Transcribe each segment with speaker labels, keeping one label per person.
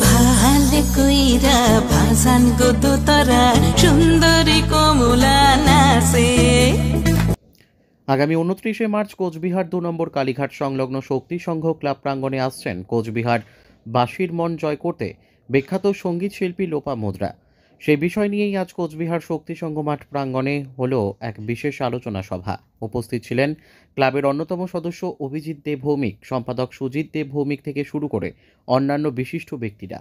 Speaker 1: ভালে কইরা ভাসান গো দোতরা সুন্দরী কমলা নাচে।
Speaker 2: আগামী 29শে মার্চ কোচবিহার 2 নম্বর কালীঘাট সংলগ্ন শক্তি সংঘ ক্লাব প্রাঙ্গণে আসছেন কোচবিহার বাঁশির মন জয় করতে বিখ্যাত সঙ্গীত শিল্পী লোপামুদ্রা। সেই বিষয় নিয়েই আজ কোচবিহার শক্তি সংঘ মাঠ প্রাঙ্গণে হলো এক বিশেষ আলোচনা সভা। উপস্থিত ছিলেন ক্লাবের অন্যতম সদস্য অভিজিৎ দেব ভৌমিক, সম্পাদক সুজিত দেব ভৌমিক থেকে শুরু করে অন্যান্য বিশিষ্ট ব্যক্তিরা।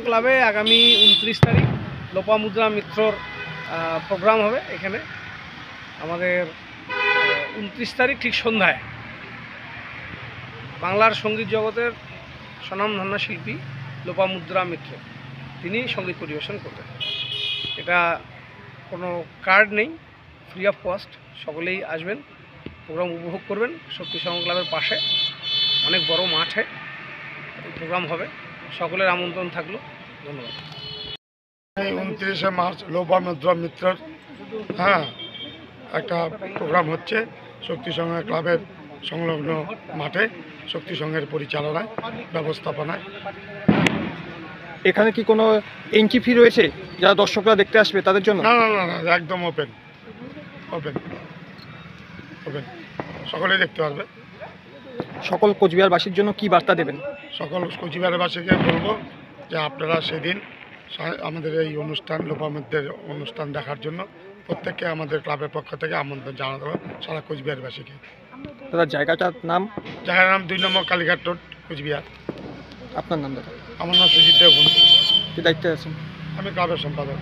Speaker 3: ক্লাবে আগামী 29 তারিখ লোপামুদ্রা মিত্রর প্রোগ্রাম হবে। এখানে আমাদের 29 তারিখ ঠিক সন্ধ্যায় বাংলার সঙ্গীত জগতের স্বনামধন্য শিল্পী লোপামুদ্রা মিত্র তিনি সঙ্গীত পরিবেশন করবেন। এটা কোনো কার্ড নেই, ফ্রি অফ কস্ট, সকলেই আসবেন, প্রোগ্রাম উপভোগ করবেন। শক্তি সংঘ ক্লাবের পাশে অনেক বড় মাঠে এই প্রোগ্রাম হবে, সকলের আমন্ত্রণ থাকলো। ধন্যবাদ।
Speaker 4: 29শে মার্চ লোপামুদ্রা মিত্রের একটা প্রোগ্রাম হচ্ছে শক্তি সংঘ ক্লাবের সংলগ্ন মাঠে, শক্তি সংঘের পরিচালনায় ব্যবস্থাপনায়।
Speaker 5: এখানে কি কোনো এন্ট্রি ফি রয়েছে যারা দর্শকরা দেখতে আসবে তাদের জন্য?
Speaker 4: না না না না, একদম ওপেন ওপেন ওপেন, সকলেই দেখতে পারবে।
Speaker 5: সকল কোচবিহারবাসীর জন্য কি বার্তা দেবেন?
Speaker 4: সকল কোচবিহারবাসীকে বলবো যে আপনারা সেদিন আমাদের এই অনুষ্ঠান লোপামুদ্রার অনুষ্ঠান দেখার জন্য প্রত্যেককে আমাদের ক্লাবের পক্ষ থেকে আমন্ত্রণ জানাতে হবে সারা কোচবিহারবাসীকে।
Speaker 5: দাদা জায়গাটার নাম?
Speaker 4: জায়গার নাম 2 নম্বর কালীঘাট রোড, কোচবিহার।
Speaker 5: আপনার নাম দাদা?
Speaker 4: আমার নাম সুজিত দেব ভৌমিক।
Speaker 5: কি দায়িত্বে আছেন?
Speaker 4: আমি ক্লাবের সম্পাদক।